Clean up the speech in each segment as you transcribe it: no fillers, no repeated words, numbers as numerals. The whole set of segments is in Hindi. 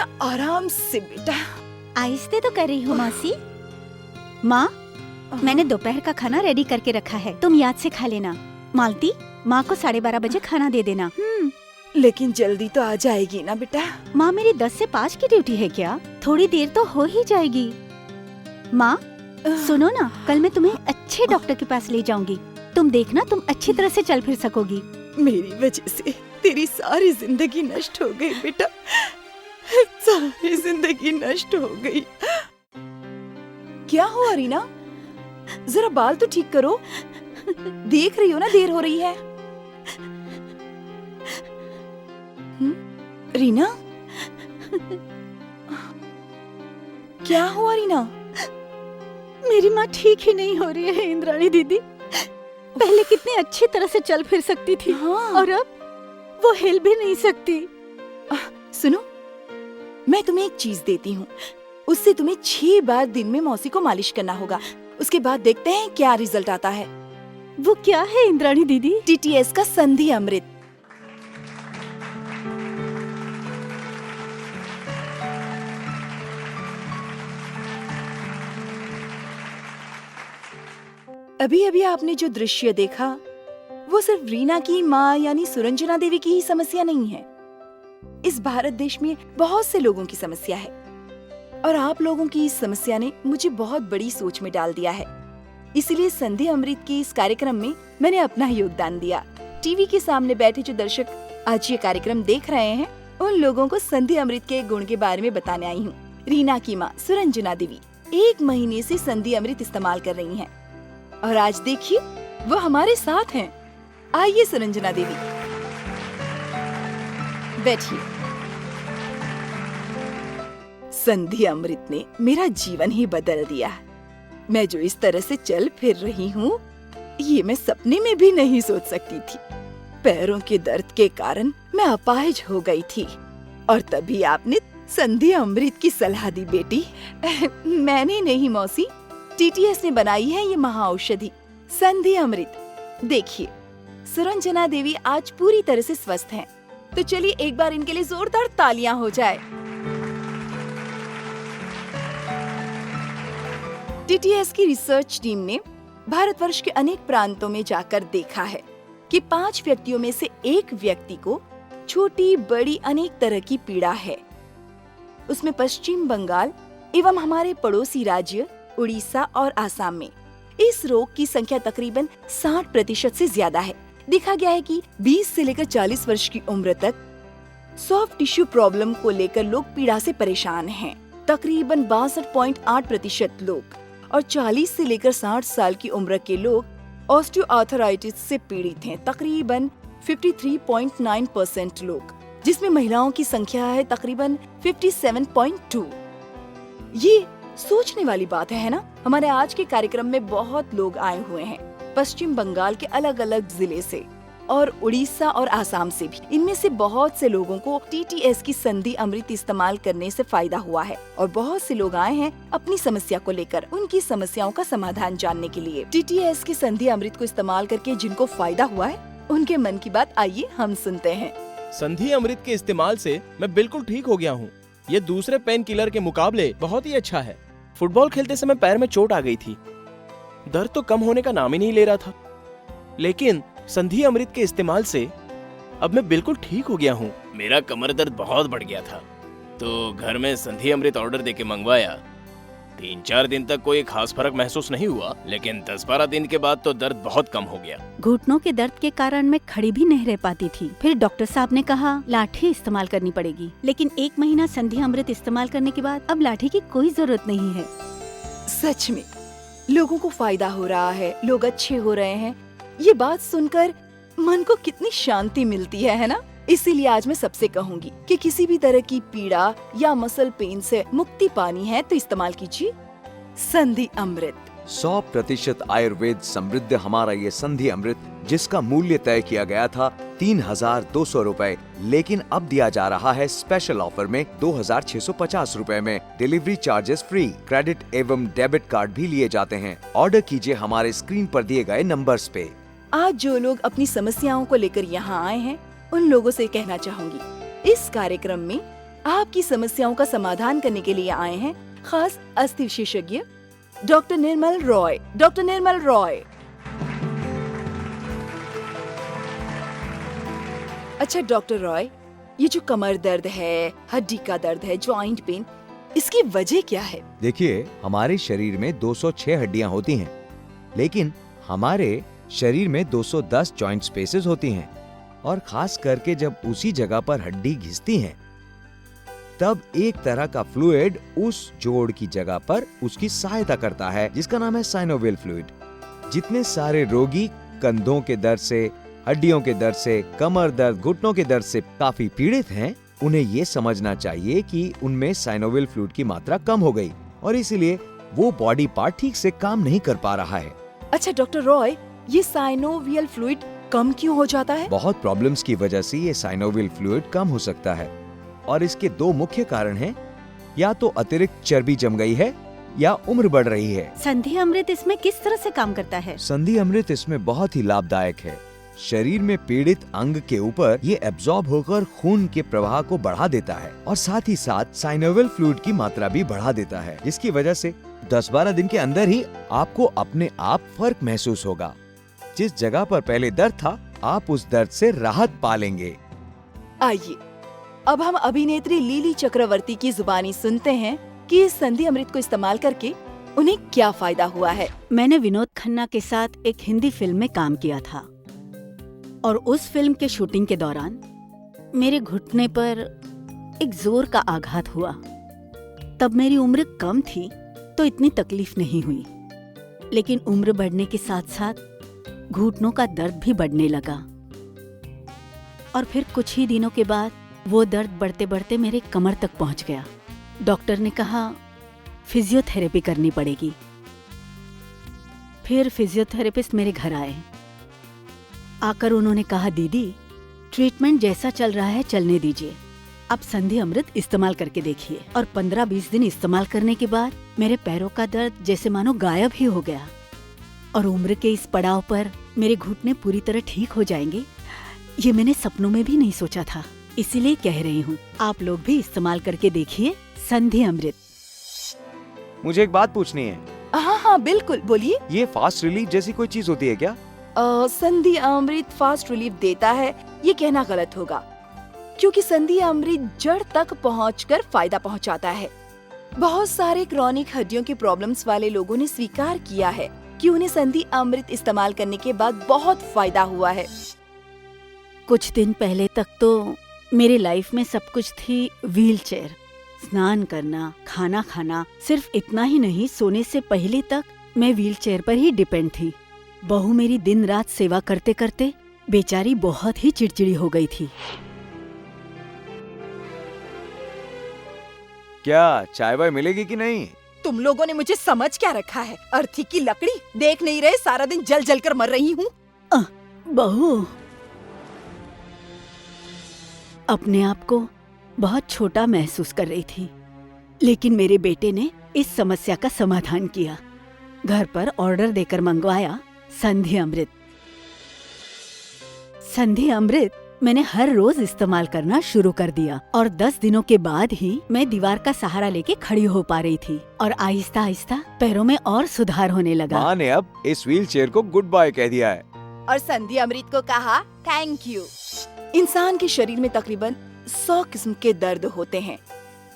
थोड़ा आराम से बेटा। आहिस्ते तो कर रही हूँ मौसी। माँ, मैंने दोपहर का खाना रेडी करके रखा है, तुम याद से खा लेना। मालती, माँ को 12:30 बजे खाना दे देना। लेकिन जल्दी तो आ जाएगी ना बेटा। माँ, मेरी 10 से 5 की ड्यूटी है क्या? थोड़ी देर तो हो ही जाएगी। माँ सुनो ना, कल मैं तुम्हें अच्छे डॉक्टर के पास ले जाऊंगी। तुम देखना, तुम अच्छी तरह से चल फिर सकोगी। मेरी वजह से तेरी सारी जिंदगी नष्ट हो गई बेटा, सारी जिंदगी नष्ट हो गई। क्या हुआ रीना? जरा बाल तो ठीक करो, देख रही हो ना देर हो रही है। रीना, क्या हुआ रीना? मेरी माँ ठीक ही नहीं हो रही है इंद्राणी दीदी। पहले कितने अच्छी तरह से चल फिर सकती थी। हाँ। और अब वो हिल भी नहीं सकती। सुनो, मैं तुम्हें एक चीज देती हूँ, उससे तुम्हें 6 बार दिन में मौसी को मालिश करना होगा। उसके बाद देखते हैं क्या रिजल्ट आता है। वो क्या है इंद्राणी दीदी? TTS का संधि अमृत। अभी अभी आपने जो दृश्य देखा वो सिर्फ रीना की माँ यानी सुरंजना देवी की ही समस्या नहीं है। इस भारत देश में बहुत से लोगों की समस्या है और आप लोगों की इस समस्या ने मुझे बहुत बड़ी सोच में डाल दिया है। इसीलिए संधि अमृत के इस कार्यक्रम में मैंने अपना योगदान दिया। टीवी के सामने बैठे जो दर्शक आज ये कार्यक्रम देख रहे हैं, उन लोगों को संधि अमृत के गुण के बारे में बताने आई हूँ। रीना की माँ सुरंजना देवी 1 महीने से संधि अमृत इस्तेमाल कर रही हैं और आज देखिए वो हमारे साथ हैं। आइए सुरंजना देवी, बैठिए। संधि अमृत ने मेरा जीवन ही बदल दिया। मैं जो इस तरह से चल फिर रही हूँ, ये मैं सपने में भी नहीं सोच सकती थी। पैरों के दर्द के कारण मैं अपाहिज हो गई थी और तभी आपने संधि अमृत की सलाह दी बेटी। मैंने नहीं मौसी, TTS ने बनाई है ये महाऔषधि संधि अमृत। देखिए सुरंजना देवी आज पूरी तरह से स्वस्थ हैं। तो चलिए एक बार इनके लिए जोरदार तालियां हो जाए। TTS की रिसर्च टीम ने भारतवर्ष के अनेक प्रांतों में जाकर देखा है कि 5 व्यक्तियों में से एक व्यक्ति को छोटी बड़ी अनेक तरह की पीड़ा है। उसमें पश्चिम बंगाल एवं हमारे पड़ोसी राज्य उड़ीसा और आसाम में इस रोग की संख्या तकरीबन 60% से ज्यादा है। देखा गया है कि 20 से लेकर 40 वर्ष की उम्र तक सॉफ्ट टिश्यू प्रॉब्लम को लेकर लोग पीड़ा से परेशान हैं। तकरीबन 62.8% लोग और 40 से लेकर 60 साल की उम्र के लोग ऑस्टियोआर्थराइटिस से पीड़ित हैं। तकरीबन 53.9% लोग, जिसमें महिलाओं की संख्या है तकरीबन 57.2। ये सोचने वाली बात है ना? हमारे आज के कार्यक्रम में बहुत लोग आए हुए हैं पश्चिम बंगाल के अलग अलग जिले से और उड़ीसा और आसाम से भी। इनमें से बहुत से लोगों को TTS की संधि अमृत इस्तेमाल करने से फायदा हुआ है और बहुत से लोग आए हैं अपनी समस्या को लेकर, उनकी समस्याओं का समाधान जानने के लिए। TTS की संधि अमृत को इस्तेमाल करके जिनको फायदा हुआ है, उनके मन की बात आइए हम सुनते हैं। संधि अमृत के इस्तेमाल से मैं बिल्कुल ठीक हो गया हूँ। ये दूसरे पेन किलर के मुकाबले बहुत ही अच्छा है। फुटबॉल खेलते समय पैर में चोट आ गई थी, दर्द तो कम होने का नाम ही नहीं ले रहा था, लेकिन संधि अमृत के इस्तेमाल से अब मैं बिल्कुल ठीक हो गया हूँ। मेरा कमर दर्द बहुत बढ़ गया था, तो घर में संधि अमृत ऑर्डर देके मंगवाया। 3-4 दिन तक कोई खास फर्क महसूस नहीं हुआ, लेकिन 10-12 दिन के बाद तो दर्द बहुत कम हो गया। घुटनों के दर्द के कारण मैं खड़ी भी नहीं रह पाती थी। फिर डॉक्टर साहब ने कहा लाठी इस्तेमाल करनी पड़ेगी, लेकिन 1 महीना संधि अमृत इस्तेमाल करने के बाद अब लाठी की कोई जरूरत नहीं है। सच में लोगों को फायदा हो रहा है, लोग अच्छे हो रहे हैं। ये बात सुनकर मन को कितनी शांति मिलती है ना? इसीलिए आज मैं सबसे कहूँगी कि किसी भी तरह की पीड़ा या मसल पेन से मुक्ति पानी है तो इस्तेमाल कीजिए संधि अमृत। 100% आयुर्वेद समृद्ध हमारा ये संधि अमृत, जिसका मूल्य तय किया गया था 3,200 रुपए, लेकिन अब दिया जा रहा है स्पेशल ऑफर में 2,650 रुपए में। डिलीवरी चार्जेस फ्री, क्रेडिट एवं डेबिट कार्ड भी लिए जाते हैं। ऑर्डर कीजिए हमारे स्क्रीन पर दिए गए नंबर्स पे। आज जो लोग अपनी समस्याओं को लेकर यहाँ आए हैं, उन लोगों से कहना चाहूंगी, इस कार्यक्रम में आपकी समस्याओं का समाधान करने के लिए आए हैं खास अस्थि विशेषज्ञ डॉक्टर निर्मल रॉय। डॉक्टर निर्मल रॉय। अच्छा डॉक्टर रॉय, ये जो कमर दर्द है, हड्डी का दर्द है, जॉइंट पेन, इसकी वजह क्या है? देखिए, हमारे शरीर में 206 हड्डियां होती हैं, लेकिन हमारे शरीर में 210 जॉइंट स्पेसेस होती हैं, और खास करके जब उसी जगह पर हड्डी घिसती हैं, तब एक तरह का फ्लूइड उस जोड़ की जगह पर उसकी सहायता करता है, जिसका नाम है साइनोवियल फ्लूइड। जितने सारे रोगी कंधों के दर्द से, हड्डियों के दर्द से, कमर दर्द, घुटनों के दर्द से काफी पीड़ित हैं, उन्हें ये समझना चाहिए कि उनमें साइनोवियल फ्लूइड की मात्रा कम हो गई और इसीलिए वो बॉडी पार्ट ठीक से काम नहीं कर पा रहा है। अच्छा डॉक्टर रॉय, ये साइनोवियल फ्लूइड कम क्यों हो जाता है? बहुत प्रॉब्लम्स की वजह से ये साइनोवियल फ्लूइड कम हो सकता है और इसके दो मुख्य कारण हैं, या तो अतिरिक्त चर्बी जम गई है या उम्र बढ़ रही है। संधि अमृत इसमें किस तरह से काम करता है? संधि अमृत इसमें बहुत ही लाभदायक है। शरीर में पीड़ित अंग के ऊपर ये एब्जॉर्ब होकर खून के प्रवाह को बढ़ा देता है और साथ ही साथ साइनोवियल फ्लूइड की मात्रा भी बढ़ा देता है, जिसकी वजह से 10-12 दिन के अंदर ही आपको अपने आप फर्क महसूस होगा। जिस जगह पर पहले दर्द था, आप उस दर्द से राहत पालेंगे। आइए अब हम अभिनेत्री लिली चक्रवर्ती की जुबानी सुनते हैं कि इस संधि अमृत को इस्तेमाल करके उन्हें क्या फायदा हुआ है। मैंने विनोद खन्ना के साथ एक हिंदी फिल्म में काम किया था और उस फिल्म के शूटिंग के दौरान मेरे घुटने पर एक जोर का आघात हुआ। तब मेरी उम्र कम थी तो इतनी तकलीफ नहीं हुई, लेकिन उम्र बढ़ने के साथ साथ घुटनों का दर्द भी बढ़ने लगा और फिर कुछ ही दिनों के बाद वो दर्द बढ़ते बढ़ते मेरे कमर तक पहुंच गया। डॉक्टर ने कहा फिजियोथेरेपी करनी पड़ेगी। फिर फिजियोथेरेपिस्ट मेरे घर आए। आकर उन्होंने कहा, दीदी ट्रीटमेंट जैसा चल रहा है चलने दीजिए, आप संधि अमृत इस्तेमाल करके देखिए। और 15-20 दिन इस्तेमाल करने के बाद मेरे पैरों का दर्द जैसे मानो गायब ही हो गया और उम्र के इस पड़ाव पर मेरे घुटने पूरी तरह ठीक हो जाएंगे, ये मैंने सपनों में भी नहीं सोचा था। इसीलिए कह रही हूँ, आप लोग भी इस्तेमाल करके देखिए संधि अमृत। मुझे एक बात पूछनी है। हाँ हाँ बिल्कुल, बोलिए। ये फास्ट रिलीफ जैसी कोई चीज होती है क्या? संधि अमृत फास्ट रिलीफ देता है, ये कहना गलत होगा, क्योंकि संधि अमृत जड़ तक पहुंचकर फायदा पहुंचाता है। बहुत सारे क्रॉनिक हड्डियों की प्रॉब्लम्स वाले लोगों ने स्वीकार किया है कि उन्हें संधि अमृत इस्तेमाल करने के बाद बहुत फायदा हुआ है। कुछ दिन पहले तक तो मेरी लाइफ में सब कुछ थी व्हीलचेयर, स्नान करना, खाना खाना, सिर्फ इतना ही नहीं, सोने से पहले तक मैं व्हीलचेयर पर ही डिपेंड थी। बहू मेरी दिन रात सेवा करते करते बेचारी बहुत ही चिड़चिड़ी हो गई थी। क्या चाय वाय मिलेगी कि नहीं? तुम लोगों ने मुझे समझ क्या रखा है? अर्थी की लकड़ी देख नहीं रहे, सारा दिन जल जल कर मर रही हूँ। बहू अपने आप को बहुत छोटा महसूस कर रही थी, लेकिन मेरे बेटे ने इस समस्या का समाधान किया। घर पर ऑर्डर देकर मंगवाया संधि अमृत। संधि अमृत मैंने हर रोज इस्तेमाल करना शुरू कर दिया और 10 दिनों के बाद ही मैं दीवार का सहारा लेके खड़ी हो पा रही थी और आहिस्ता आहिस्ता पैरों में और सुधार होने लगा। माँ ने अब इस व्हीलचेयर को गुड बाय कह दिया है और संधि अमृत को कहा थैंक यू। इंसान के शरीर में तकरीबन 100 किस्म के दर्द होते हैं।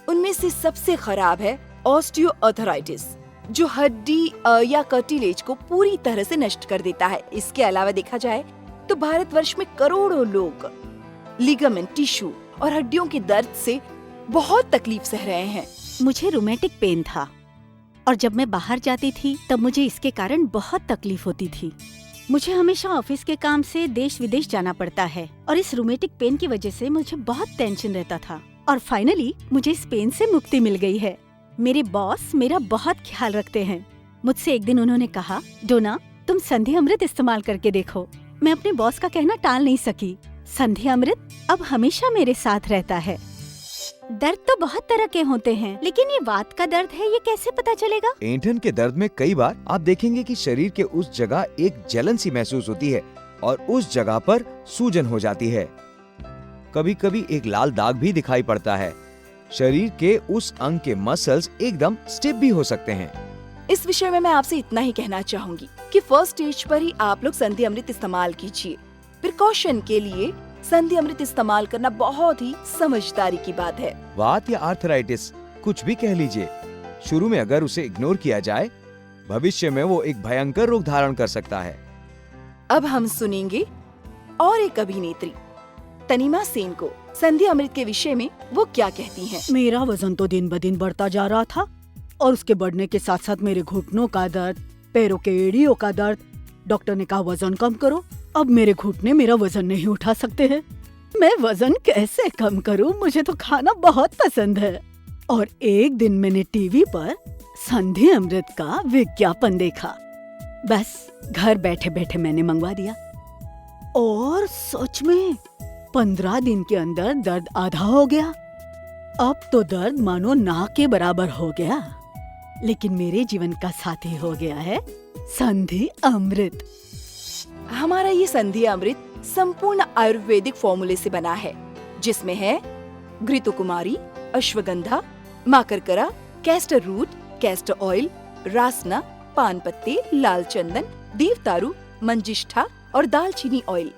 उनमें से सबसे खराब है ऑस्टियोआर्थराइटिस, जो हड्डी या कार्टिलेज को पूरी तरह से नष्ट कर देता है। इसके अलावा देखा जाए तो भारतवर्ष में करोड़ों लोग लिगामेंट, टिश्यू और हड्डियों के दर्द से बहुत तकलीफ सह रहे हैं। मुझे रूमेटिक पेन था और जब मैं बाहर जाती थी तब मुझे इसके कारण बहुत तकलीफ होती थी। मुझे हमेशा ऑफिस के काम से देश विदेश जाना पड़ता है और इस रूमेटिक पेन की वजह से मुझे बहुत टेंशन रहता था और फाइनली मुझे इस पेन से मुक्ति मिल गई है। मेरे बॉस मेरा बहुत ख्याल रखते हैं। मुझसे एक दिन उन्होंने कहा, डोना तुम संधि अमृत इस्तेमाल करके देखो। मैं अपने बॉस का कहना टाल नहीं सकी। संधि अमृत अब हमेशा मेरे साथ रहता है। दर्द तो बहुत तरह के होते हैं, लेकिन ये वात का दर्द है, ये कैसे पता चलेगा? ऐंठन के दर्द में कई बार आप देखेंगे कि शरीर के उस जगह एक जलन सी महसूस होती है और उस जगह पर सूजन हो जाती है। कभी कभी एक लाल दाग भी दिखाई पड़ता है। शरीर के उस अंग के मसल्स एकदम स्टिफ भी हो सकते हैं। इस विषय में मैं आपसे इतना ही कहना चाहूंगी कि फर्स्ट स्टेज पर ही आप लोग संधि अमृत इस्तेमाल कीजिए। प्रिकॉशन के लिए संधि अमृत इस्तेमाल करना बहुत ही समझदारी की बात है। वात या आर्थराइटिस कुछ भी कह लीजिए, शुरू में अगर उसे इग्नोर किया जाए, भविष्य में वो एक भयंकर रूप धारण कर सकता है। अब हम सुनेंगे और एक अभिनेत्री तनिमा सेन को संधि अमृत के विषय में वो क्या कहती हैं। मेरा वजन तो दिन ब दिन बढ़ता जा रहा था और उसके बढ़ने के साथ साथ मेरे घुटनों का दर्द, पैरों के एड़ियों का दर्द। डॉक्टर ने कहा वजन कम करो। अब मेरे घुटने मेरा वजन नहीं उठा सकते हैं। मैं वजन कैसे कम करूं? मुझे तो खाना बहुत पसंद है। और एक दिन मैंने टीवी पर संधि अमृत का विज्ञापन देखा। बस घर बैठे बैठे मैंने मंगवा दिया और सच में 15 दिन के अंदर दर्द आधा हो गया। अब तो दर्द मानो ना के बराबर हो गया। लेकिन मेरे जीवन का साथी हो गया है संधि अमृत। हमारा ये संधि अमृत संपूर्ण आयुर्वेदिक फॉर्मूले से बना है, जिसमें है घृतकुमारी, अश्वगंधा, माकरकरा, कैस्टर रूट, कैस्टर ऑयल, रासना, पान पत्ते, लाल चंदन, देवदारू, मंजिष्ठा और दालचीनी ऑयल।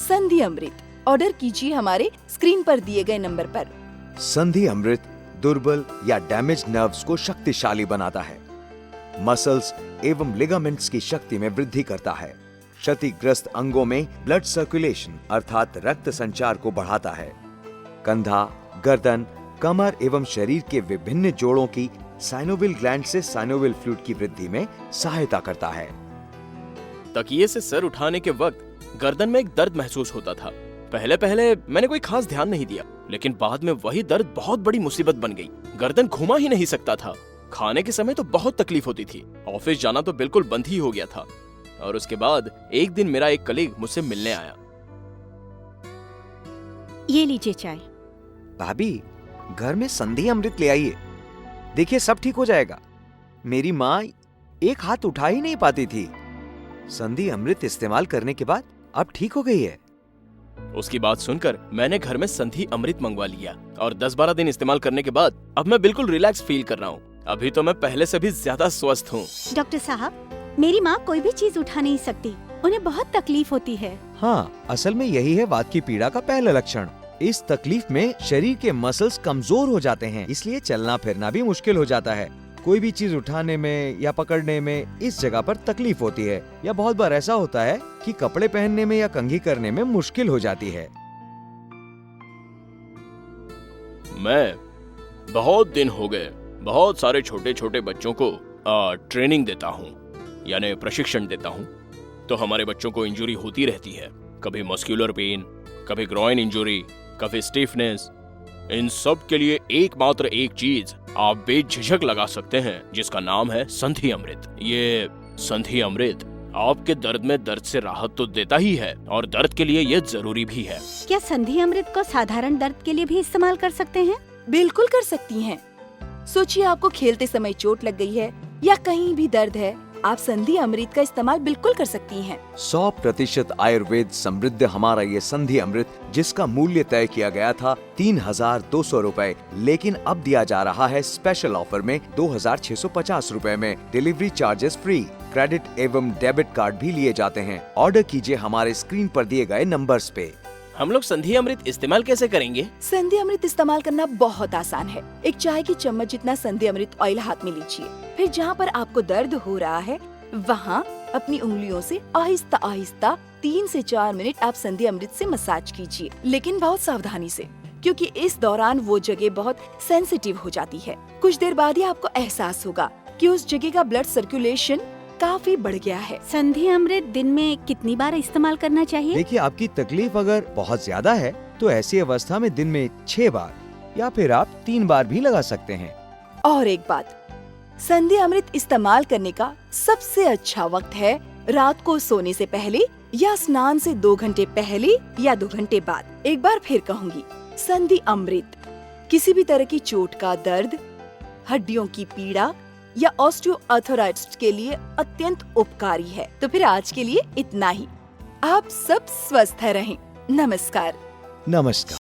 संधि अमृत ऑर्डर कीजिए हमारे स्क्रीन पर दिए गए नंबर पर। संधि अमृत दुर्बल या डैमेज नर्व्स को शक्तिशाली बनाता है, मसल्स एवं लिगामेंट्स की शक्ति में वृद्धि करता है, क्षतिग्रस्त अंगों में ब्लड सर्कुलेशन अर्थात रक्त संचार को बढ़ाता है, कंधा, गर्दन, कमर एवं शरीर के विभिन्न जोड़ों की साइनोविल ग्लैंड से साइनोविल फ्लूइड की वृद्धि में सहायता करता है। तकिए से सर उठाने के वक्त गर्दन में एक दर्द महसूस होता था। पहले पहले मैंने कोई खास ध्यान नहीं दिया, लेकिन बाद में वही दर्द बहुत बड़ी मुसीबत बन गई। गर्दन घुमा ही नहीं सकता था। खाने के समय तो बहुत तकलीफ होती थी। ऑफिस जाना तो बिल्कुल बंद ही हो गया था। और उसके बाद एक दिन मेरा एक कलीग मुझसे मिलने आया। ये लीजिए चाय। भाभी, घर में संधि अमृत ले आइए, देखिए सब ठीक हो जाएगा। मेरी माँ एक हाथ उठा ही नहीं पाती थी। संधि अमृत इस्तेमाल करने के बाद अब ठीक हो गई है। उसकी बात सुनकर मैंने घर में संधि अमृत मंगवा लिया और 10-12 दिन इस्तेमाल करने के बाद अब मैं बिल्कुल रिलैक्स फील कर रहा हूँ। अभी तो मैं पहले से भी ज्यादा स्वस्थ हूँ। डॉक्टर साहब, मेरी माँ कोई भी चीज उठा नहीं सकती। उन्हें बहुत तकलीफ होती है। हाँ, असल में यही है वात की पीड़ा का पहला लक्षण। इस तकलीफ में शरीर के मसल्स कमजोर हो जाते हैं, इसलिए चलना फिरना भी मुश्किल हो जाता है। कोई भी चीज उठाने में या पकड़ने में इस जगह पर तकलीफ होती है, या बहुत बार ऐसा होता है कि कपड़े पहनने में या कंघी करने में मुश्किल हो जाती है। मैं बहुत दिन हो गए बहुत सारे छोटे छोटे बच्चों को ट्रेनिंग देता हूँ, यानी प्रशिक्षण देता हूँ। तो हमारे बच्चों को इंजरी होती रहती है, कभी मस्कुलर पेन, कभी ग्रॉइन इंजरी, कभी स्टिफनेस। इन सब के लिए एकमात्र एक चीज आप बेझिझक लगा सकते हैं, जिसका नाम है संधि अमृत। ये संधि अमृत आपके दर्द में दर्द से राहत तो देता ही है और दर्द के लिए ये जरूरी भी है। क्या संधि अमृत को साधारण दर्द के लिए भी इस्तेमाल कर सकते हैं? बिल्कुल कर सकती हैं। सोचिए आपको खेलते समय चोट लग गई है या कहीं भी दर्द है, आप संधि अमृत का इस्तेमाल बिल्कुल कर सकती हैं। 100% आयुर्वेद समृद्ध हमारा ये संधि अमृत, जिसका मूल्य तय किया गया था 3200 रुपए, लेकिन अब दिया जा रहा है स्पेशल ऑफर में 2650 रुपए में। डिलीवरी चार्जेस फ्री, क्रेडिट एवं डेबिट कार्ड भी लिए जाते हैं। ऑर्डर कीजिए हमारे स्क्रीन पर दिए गए नंबर्स पे। हम लोग संधि अमृत इस्तेमाल कैसे करेंगे? संधि अमृत इस्तेमाल करना बहुत आसान है। एक चाय की चम्मच जितना संधि अमृत ऑयल हाथ में लीजिए, फिर जहाँ पर आपको दर्द हो रहा है वहाँ अपनी उंगलियों से आहिस्ता आहिस्ता 3 से 4 मिनट आप संधि अमृत से मसाज कीजिए, लेकिन बहुत सावधानी से, क्योंकि इस दौरान वो जगह बहुत सेंसिटिव हो जाती है। कुछ देर बाद ही आपको एहसास होगा कि उस जगह का ब्लड सर्कुलेशन काफी बढ़ गया है। संधि अमृत दिन में कितनी बार इस्तेमाल करना चाहिए? देखिए, आपकी तकलीफ अगर बहुत ज्यादा है तो ऐसी अवस्था में दिन में 6 बार या फिर आप 3 बार भी लगा सकते हैं। और एक बात, संधि अमृत इस्तेमाल करने का सबसे अच्छा वक्त है रात को सोने से पहले या स्नान से 2 घंटे पहले या 2 घंटे बाद। एक बार फिर कहूँगी, संधि अमृत किसी भी तरह की चोट का दर्द, हड्डियों की पीड़ा या ऑस्टियोआर्थराइटिस के लिए अत्यंत उपकारी है। तो फिर आज के लिए इतना ही। आप सब स्वस्थ रहें। नमस्कार। नमस्कार।